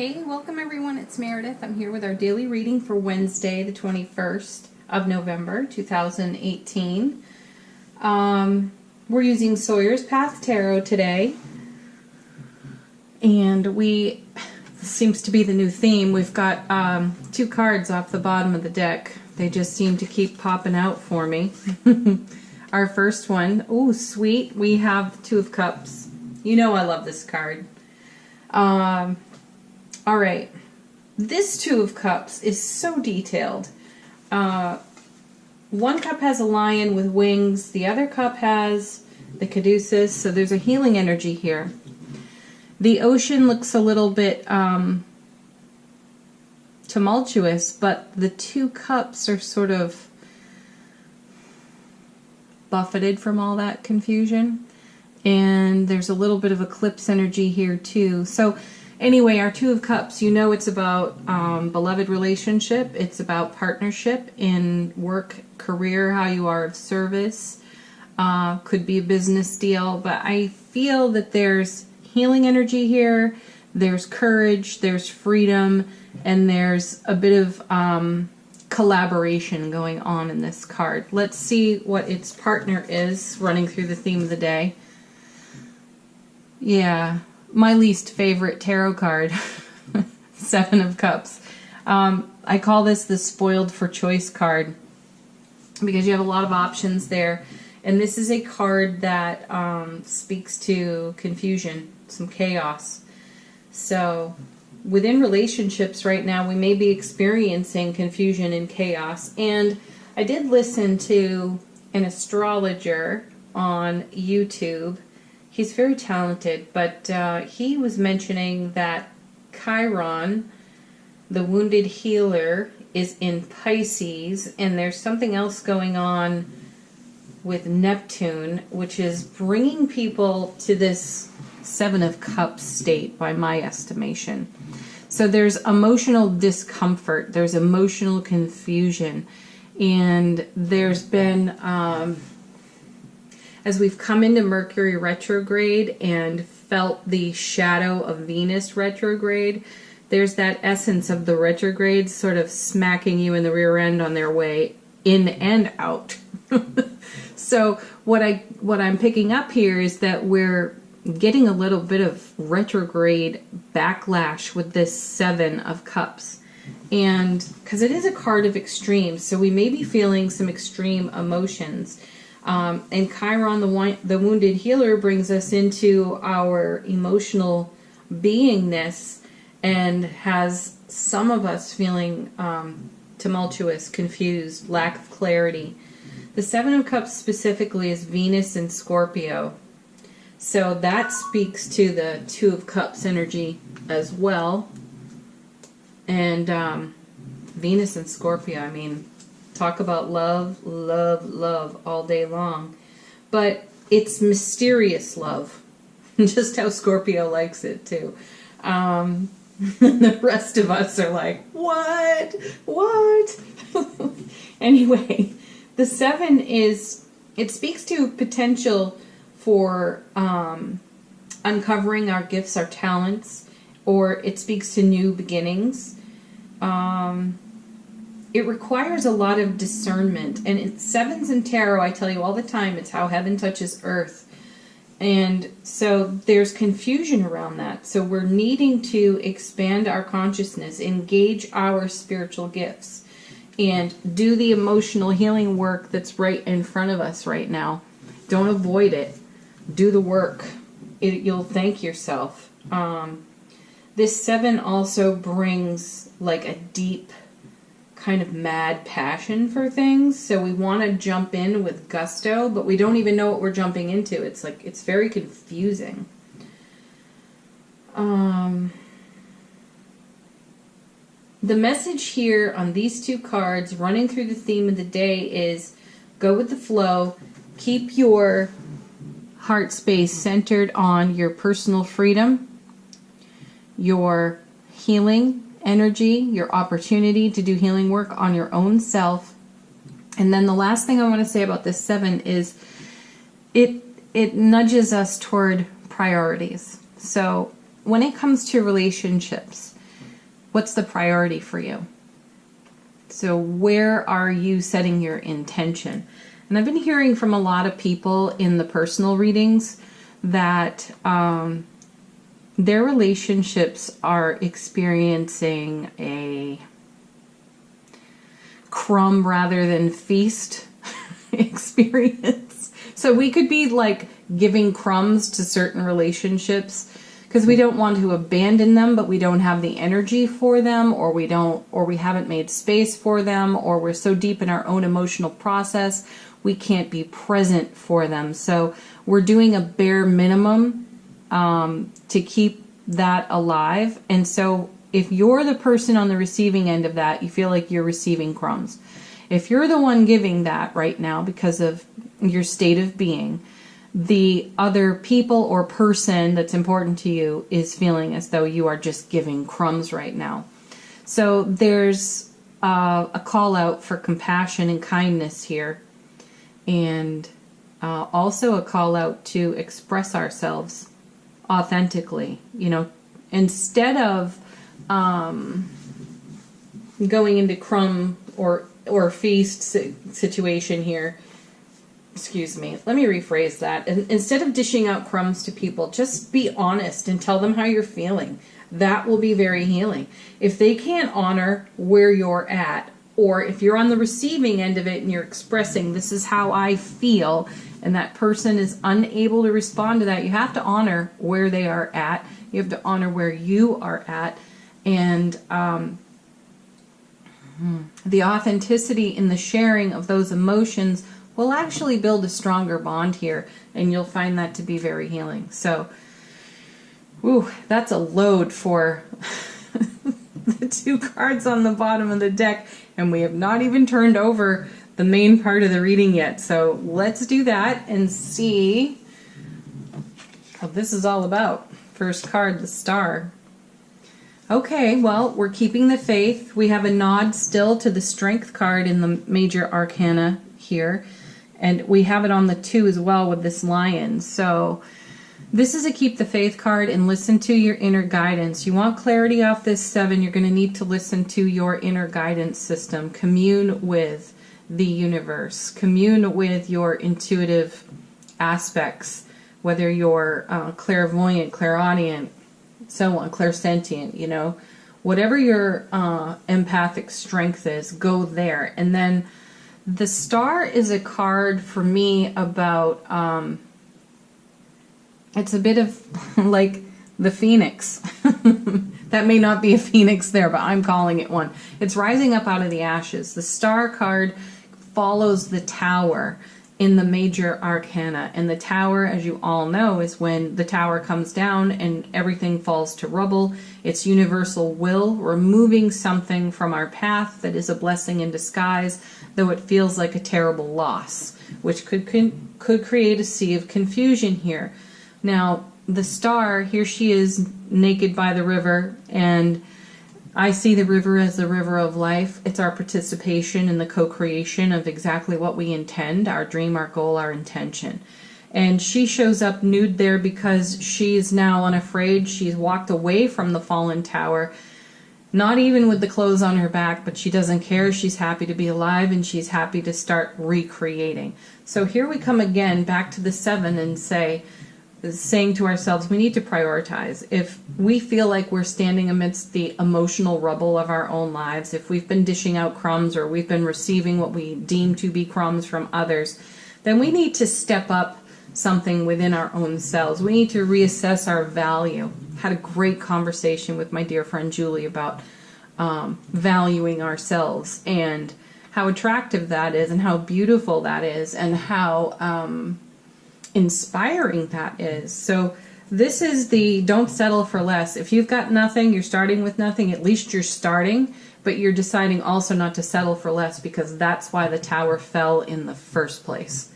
Hey, welcome everyone, it's Meredith. I'm here with our daily reading for Wednesday, the 21st of November, 2018. We're using Sawyer's Path Tarot today. And this seems to be the new theme. We've got two cards off the bottom of the deck. They just seem to keep popping out for me. Our first one, oh sweet, we have the Two of Cups. You know I love this card. All right, this Two of Cups is so detailed. One cup has a lion with wings, the other cup has the caduceus, so there's a healing energy here. The ocean looks a little bit tumultuous, but the two cups are sort of buffeted from all that confusion. And there's a little bit of eclipse energy here too. So anyway, our Two of Cups, you know it's about beloved relationship. It's about partnership in work, career, how you are of service. Could be a business deal. But I feel that there's healing energy here. There's courage. There's freedom. And there's a bit of collaboration going on in this card. Let's see what its partner is running through the theme of the day. Yeah, my least favorite tarot card, Seven of Cups. I call this the spoiled for choice card because you have a lot of options there. And this is a card that speaks to confusion, some chaos. So within relationships right now, we may be experiencing confusion and chaos. And I did listen to an astrologer on YouTube. He's very talented, but he was mentioning that Chiron, the wounded healer, is in Pisces, and there's something else going on with Neptune, which is bringing people to this Seven of Cups state, by my estimation. So there's emotional discomfort, there's emotional confusion, and there's been... as we've come into Mercury retrograde and felt the shadow of Venus retrograde, there's that essence of the retrograde sort of smacking you in the rear end on their way in and out. So what I'm picking up here is that we're getting a little bit of retrograde backlash with this Seven of Cups. And because it is a card of extremes, so we may be feeling some extreme emotions. And Chiron, the wounded healer, brings us into our emotional beingness and has some of us feeling tumultuous, confused, lack of clarity. The Seven of Cups specifically is Venus and Scorpio. So that speaks to the Two of Cups energy as well. And Venus and Scorpio, I mean... talk about love, love, love all day long. But it's mysterious love. Just how Scorpio likes it, too. The rest of us are like, what? What? Anyway, the Seven it speaks to potential for uncovering our gifts, our talents, or it speaks to new beginnings. It requires a lot of discernment. And sevens in tarot, I tell you all the time, it's how heaven touches earth. And so there's confusion around that. So we're needing to expand our consciousness, engage our spiritual gifts, and do the emotional healing work that's right in front of us right now. Don't avoid it. Do the work. You'll thank yourself. This Seven also brings like a deep kind of mad passion for things, so we want to jump in with gusto, but we don't even know what we're jumping into. It's like, it's very confusing. The message here on these two cards running through the theme of the day is go with the flow, keep your heart space centered on your personal freedom, your healing energy, your opportunity to do healing work on your own self. And then the last thing I want to say about this Seven is it nudges us toward priorities. So when it comes to relationships, What's the priority for you? So where are you setting your intention? And I've been hearing from a lot of people in the personal readings that their relationships are experiencing a crumb rather than feast experience. So we could be like giving crumbs to certain relationships because we don't want to abandon them, but we don't have the energy for them, or we haven't made space for them, or we're so deep in our own emotional process we can't be present for them. So we're doing a bare minimum to keep that alive. And so if you're the person on the receiving end of that, you feel like you're receiving crumbs. If you're the one giving that right now because of your state of being, the other people or person that's important to you is feeling as though you are just giving crumbs right now. So there's a call out for compassion and kindness here, and also a call out to express ourselves authentically. You know, instead of going into crumb or feast situation here. Excuse me. Let me rephrase that. And instead of dishing out crumbs to people, just be honest and tell them how you're feeling. That will be very healing. If they can't honor where you're at, or if you're on the receiving end of it and you're expressing, this is how I feel, and that person is unable to respond to that, you have to honor where they are at. You have to honor where you are at. And the authenticity in the sharing of those emotions will actually build a stronger bond here, and you'll find that to be very healing. So, that's a load for the two cards on the bottom of the deck, and we have not even turned over the main part of the reading yet. So let's do that and see what this is all about. First card, the Star. Okay, well, we're keeping the faith. We have a nod still to the Strength card in the major arcana here. And we have it on the 2 as well with this Lion. So this is a keep the faith card, and listen to your inner guidance. You want clarity off this 7, you're going to need to listen to your inner guidance system. Commune with the universe. Commune with your intuitive aspects, whether you're clairvoyant, clairaudient, so on, clairsentient, you know. Whatever your empathic strength is, go there. And then the Star is a card for me about, it's a bit of like the Phoenix. That may not be a Phoenix there, but I'm calling it one. It's rising up out of the ashes. The Star card follows the Tower in the major arcana. And the Tower, as you all know, is when the tower comes down and everything falls to rubble. It's universal will, removing something from our path that is a blessing in disguise, though it feels like a terrible loss, which could create a sea of confusion here. Now, the Star, here she is naked by the river, and I see the river as the river of life. It's our participation in the co-creation of exactly what we intend, our dream, our goal, our intention. And she shows up nude there because she's now unafraid. She's walked away from the fallen tower, not even with the clothes on her back, but she doesn't care. She's happy to be alive, and she's happy to start recreating. So here we come again back to the 7 and saying to ourselves, we need to prioritize. If we feel like we're standing amidst the emotional rubble of our own lives, if we've been dishing out crumbs or we've been receiving what we deem to be crumbs from others, then we need to step up something within our own selves. We need to reassess our value. Had a great conversation with my dear friend Julie about valuing ourselves and how attractive that is and how beautiful that is and how inspiring that is. So this is the don't settle for less. If you've got nothing, you're starting with nothing, at least you're starting, but you're deciding also not to settle for less, because that's why the tower fell in the first place.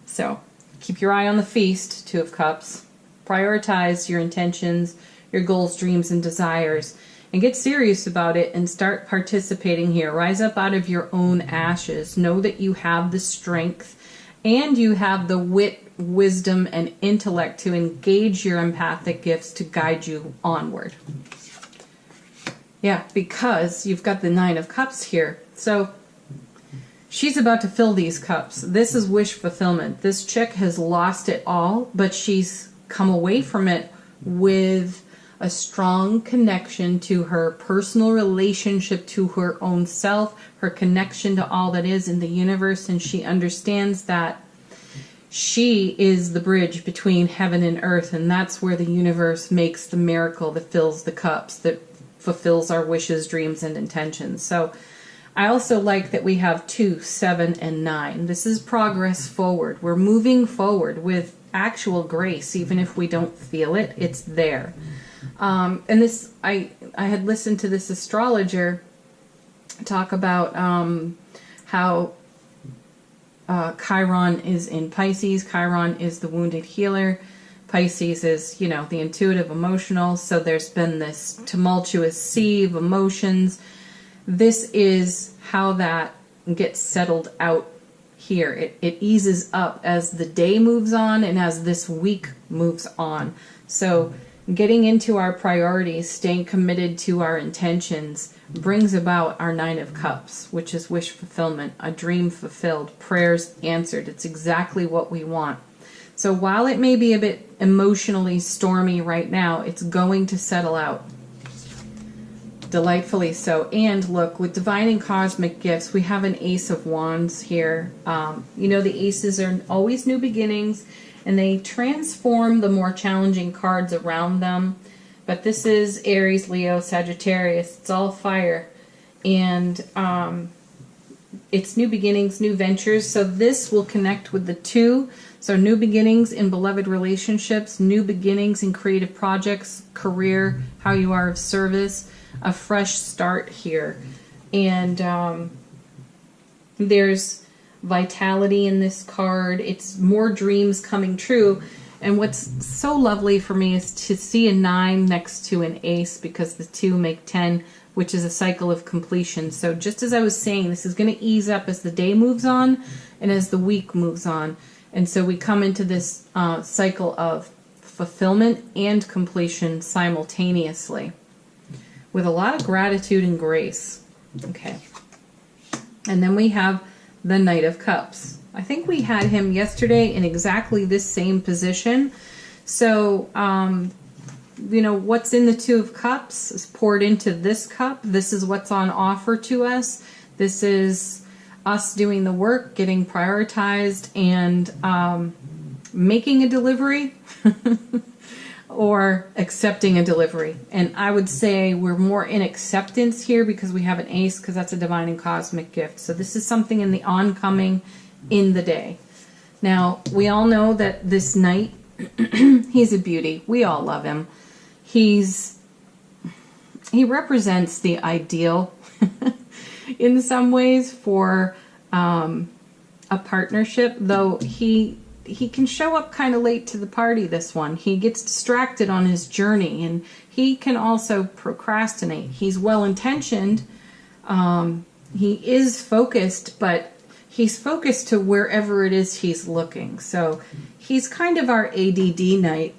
So keep your eye on the feast, 2 of Cups. Prioritize your intentions, your goals, dreams, and desires, and get serious about it and start participating here. Rise up out of your own ashes. Know that you have the strength and you have the wit, wisdom, and intellect to engage your empathic gifts to guide you onward. Yeah, because you've got the Nine of Cups here. So she's about to fill these cups. This is wish fulfillment. This chick has lost it all, but she's come away from it with a strong connection to her personal relationship to her own self, her connection to all that is in the universe, and she understands that she is the bridge between heaven and earth, and that's where the universe makes the miracle that fills the cups, that fulfills our wishes, dreams, and intentions. So I also like that we have 2, 7, and 9. This is progress forward. We're moving forward with actual grace, even if we don't feel it. It's there. And this, I had listened to this astrologer talk about how Chiron is in Pisces. Chiron is the wounded healer. Pisces is, you know, the intuitive, emotional. So there's been this tumultuous sea of emotions. This is how that gets settled out here. It eases up as the day moves on and as this week moves on. So getting into our priorities, staying committed to our intentions, brings about our Nine of Cups, which is wish fulfillment, a dream fulfilled, prayers answered. It's exactly what we want. So while it may be a bit emotionally stormy right now, it's going to settle out. Delightfully so. And look, with divine and cosmic gifts, we have an Ace of Wands here. You know, the aces are always new beginnings, and they transform the more challenging cards around them. But this is Aries, Leo, Sagittarius. It's all fire. And it's new beginnings, new ventures. So this will connect with the 2. So new beginnings in beloved relationships, new beginnings in creative projects, career, how you are of service, a fresh start here. And there's vitality in this card. It's more dreams coming true. And what's so lovely for me is to see a 9 next to an ace, because the 2 make 10, which is a cycle of completion. So just as I was saying, this is going to ease up as the day moves on and as the week moves on. And so we come into this cycle of fulfillment and completion simultaneously with a lot of gratitude and grace. Okay. And then we have the Knight of Cups. I think we had him yesterday in exactly this same position. So, you know, what's in the 2 of Cups is poured into this cup. This is what's on offer to us. This is us doing the work, getting prioritized, and making a delivery or accepting a delivery. And I would say we're more in acceptance here because we have an ace, because that's a divine and cosmic gift. So this is something in the oncoming in the day. Now, we all know that this knight, he's a beauty. We all love him. He represents the ideal in some ways for a partnership, though he can show up kind of late to the party, this one. He gets distracted on his journey, and he can also procrastinate. He's well-intentioned. He is focused, but he's focused to wherever it is he's looking. So he's kind of our ADD knight.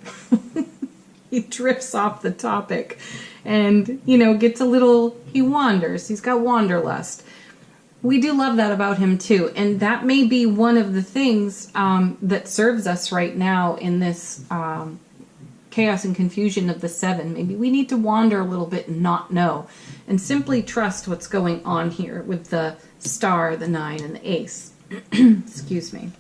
He drifts off the topic and, you know, gets a little, he wanders. He's got wanderlust. We do love that about him too. And that may be one of the things that serves us right now in this chaos and confusion of the 7. Maybe we need to wander a little bit and not know, and simply trust what's going on here with the star, the 9, and the ace. Excuse me.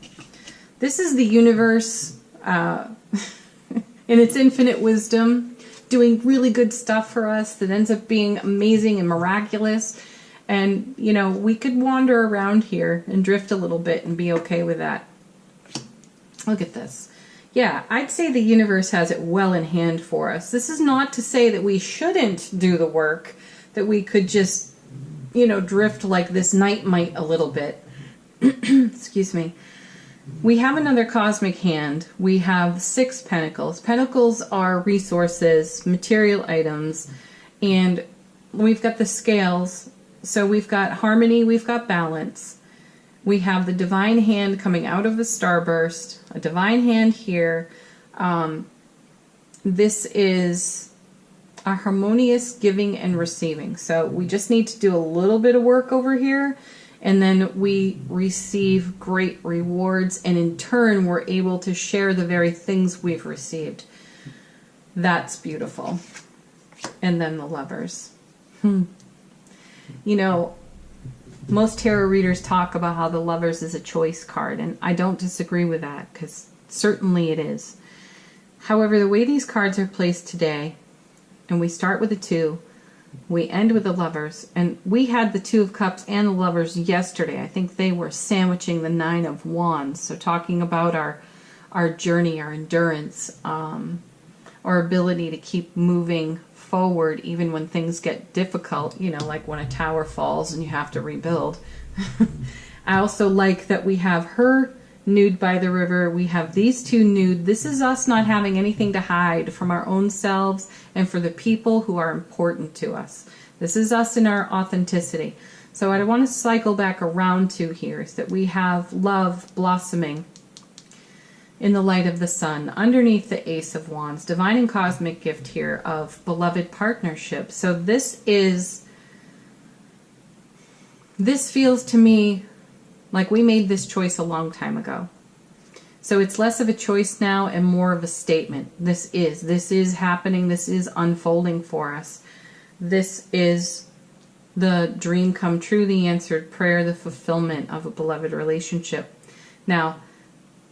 This is the universe in its infinite wisdom doing really good stuff for us that ends up being amazing and miraculous. And, you know, we could wander around here and drift a little bit and be okay with that. Look at this. Yeah, I'd say the universe has it well in hand for us. This is not to say that we shouldn't do the work, that we could just, you know, drift like this knight might a little bit. Excuse me. We have another cosmic hand. We have 6 pentacles. Pentacles are resources, material items, and we've got the scales. So we've got harmony, we've got balance. We have the divine hand coming out of the starburst, a divine hand here. This is a harmonious giving and receiving. So we just need to do a little bit of work over here, and then we receive great rewards, and in turn we're able to share the very things we've received. That's beautiful. And then the Lovers. You know, most tarot readers talk about how the Lovers is a choice card, and I don't disagree with that, because certainly it is. However, the way these cards are placed today, and we start with a 2, we end with the Lovers, and we had the 2 of Cups and the Lovers yesterday. I think they were sandwiching the 9 of Wands, so talking about our journey, our endurance, our ability to keep moving forward even when things get difficult, you know, like when a tower falls and you have to rebuild. I also like that we have her nude by the river. We have these 2 nude. This is us not having anything to hide from our own selves and for the people who are important to us. This is us in our authenticity. So what I want to cycle back around to here is that we have love blossoming in the light of the sun, underneath the Ace of Wands, divine and cosmic gift here of beloved partnership. So this feels to me like we made this choice a long time ago. So it's less of a choice now and more of a statement. This is happening. This is unfolding for us. This is the dream come true, the answered prayer, the fulfillment of a beloved relationship. Now,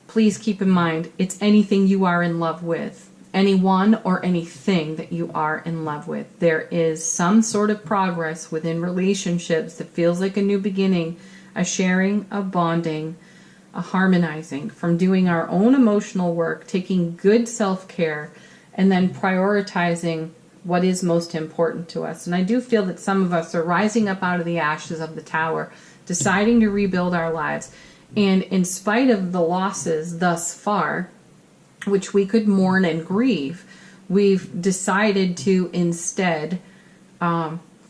please keep in mind, it's anything you are in love with. Anyone or anything that you are in love with. There is some sort of progress within relationships that feels like a new beginning, a sharing, a bonding, a harmonizing, from doing our own emotional work, taking good self-care, and then prioritizing what is most important to us. And I do feel that some of us are rising up out of the ashes of the tower, deciding to rebuild our lives. And in spite of the losses thus far, which we could mourn and grieve, we've decided to instead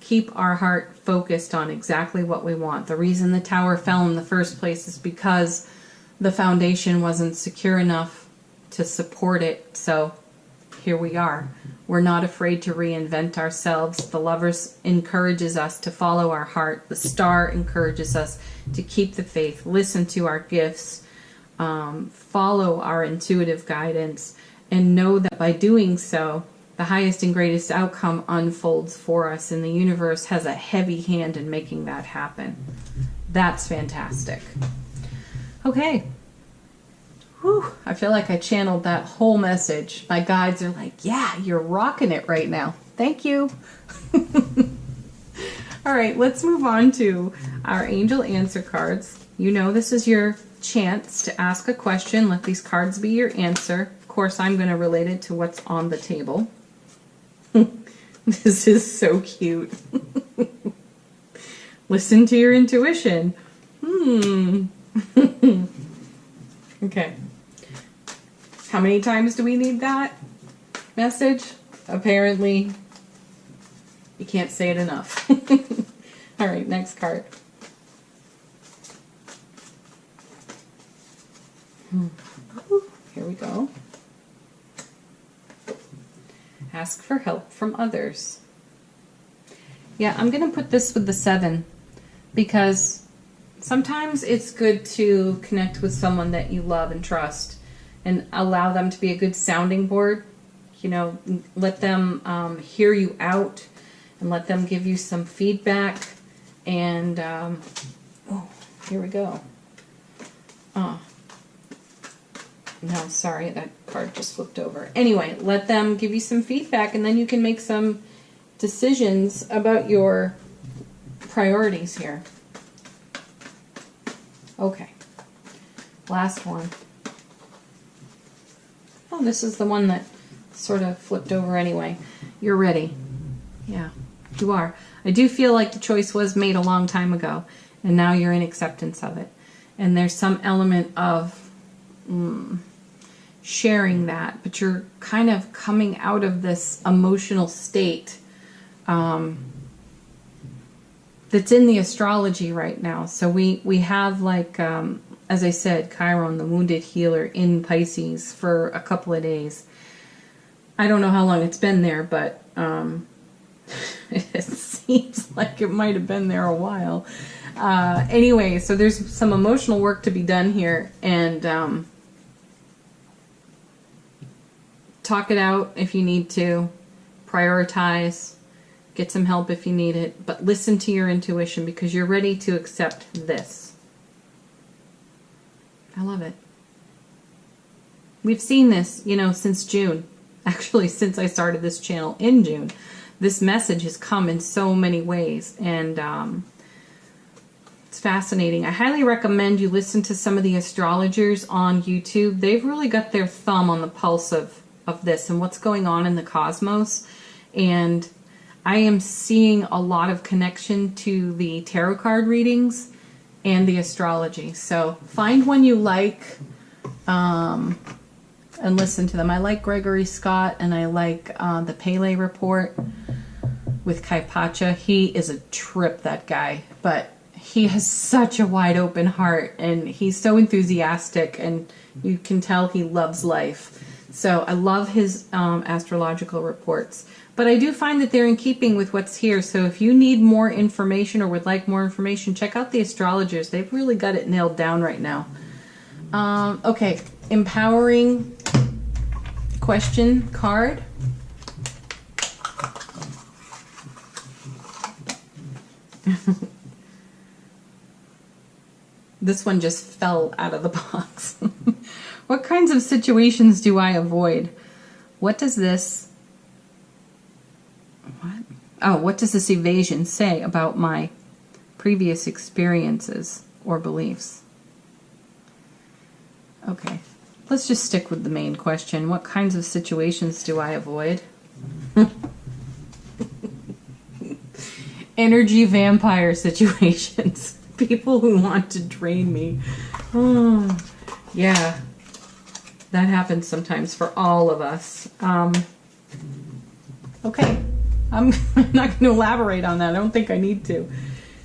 keep our heart focused on exactly what we want. The reason the tower fell in the first place is because the foundation wasn't secure enough to support it. So here we are. We're not afraid to reinvent ourselves. The Lovers encourages us to follow our heart. The Star encourages us to keep the faith, listen to our gifts, follow our intuitive guidance, and know that by doing so, the highest and greatest outcome unfolds for us, and the universe has a heavy hand in making that happen. That's fantastic. Okay. Whew, I feel like I channeled that whole message. My guides are like, yeah, you're rocking it right now. Thank you. All right, let's move on to our angel answer cards. You know, this is your chance to ask a question. Let these cards be your answer. Of course, I'm going to relate it to what's on the table. This is so cute. Listen to your intuition. Okay. How many times do we need that message? Apparently, you can't say it enough. All right, next card. Here we go. Ask for help from others. Yeah, I'm going to put this with the 7 because sometimes it's good to connect with someone that you love and trust and allow them to be a good sounding board. You know, let them hear you out and let them give you some feedback. And, oh, here we go. Oh, no, sorry, that card just flipped over. Anyway, let them give you some feedback, and then you can make some decisions about your priorities here. Okay, last one. Oh, this is the one that sort of flipped over anyway. You're ready. Yeah, you are. I do feel like the choice was made a long time ago, and now you're in acceptance of it. And there's some element of sharing that, but you're kind of coming out of this emotional state that's in the astrology right now. So we have, like, as I said, Chiron, the wounded healer, in Pisces for a couple of days. I don't know how long it's been there, but It seems like it might have been there a while. Anyway, so there's some emotional work to be done here, and talk it out if you need to, prioritize, get some help if you need it, but listen to your intuition because you're ready to accept this. I love it. We've seen this, you know, since June. Actually, since I started this channel in June. This message has come in so many ways, and it's fascinating. I highly recommend you listen to some of the astrologers on YouTube. They've really got their thumb on the pulse of this and what's going on in the cosmos. And I am seeing a lot of connection to the tarot card readings and the astrology. So find one you like and listen to them. I like Gregory Scott, and I like the Pele Report with Kai Pacha. He is a trip, that guy, but he has such a wide open heart, and he's so enthusiastic, and you can tell he loves life. So I love his astrological reports. But I do find that they're in keeping with what's here. So if you need more information or would like more information, check out the astrologers. They've really got it nailed down right now. Okay, empowering question card. This one just fell out of the box. What kinds of situations do I avoid? What does this... What? Oh, what does this evasion say about my previous experiences or beliefs? Okay, let's just stick with the main question. What kinds of situations do I avoid? Energy vampire situations. People who want to drain me. Oh, yeah. That happens sometimes for all of us. Okay. I'm not going to elaborate on that. I don't think I need to.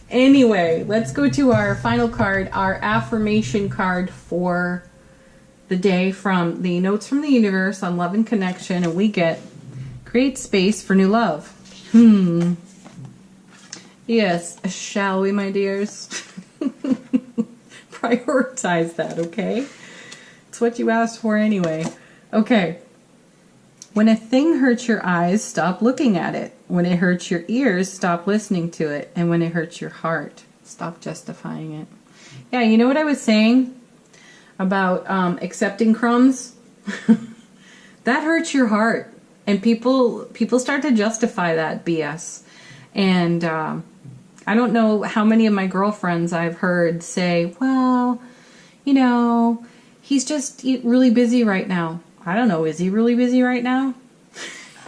Anyway, let's go to our final card, our affirmation card for the day from the Notes from the Universe on Love and Connection. And we get, create space for new love. Yes, shall we, my dears? Prioritize that, okay? It's what you asked for anyway. Okay. When a thing hurts your eyes, stop looking at it. When it hurts your ears, stop listening to it. And when it hurts your heart, stop justifying it. Yeah, you know what I was saying about accepting crumbs? That hurts your heart. And people start to justify that BS. And I don't know how many of my girlfriends I've heard say, well, you know, he's just really busy right now. I don't know, is he really busy right now?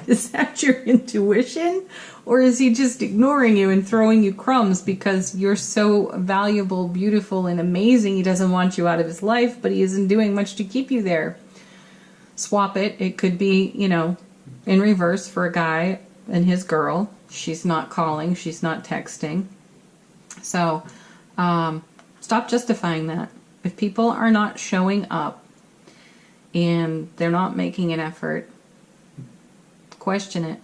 Is that your intuition? Or is he just ignoring you and throwing you crumbs because you're so valuable, beautiful, and amazing? He doesn't want you out of his life, but he isn't doing much to keep you there. Swap it. It could be, you know, in reverse for a guy and his girl. She's not calling. She's not texting. So stop justifying that. If people are not showing up and they're not making an effort, question it.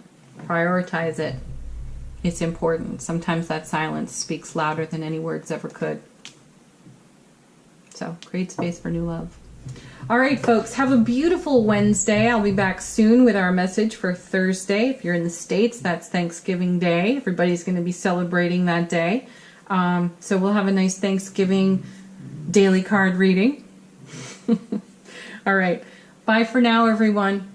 Prioritize it. It's important. Sometimes that silence speaks louder than any words ever could. So create space for new love. All right, folks, have a beautiful Wednesday. I'll be back soon with our message for Thursday. If you're in the States, that's Thanksgiving Day. Everybody's going to be celebrating that day. So we'll have a nice Thanksgiving daily card reading. All right. Bye for now, everyone.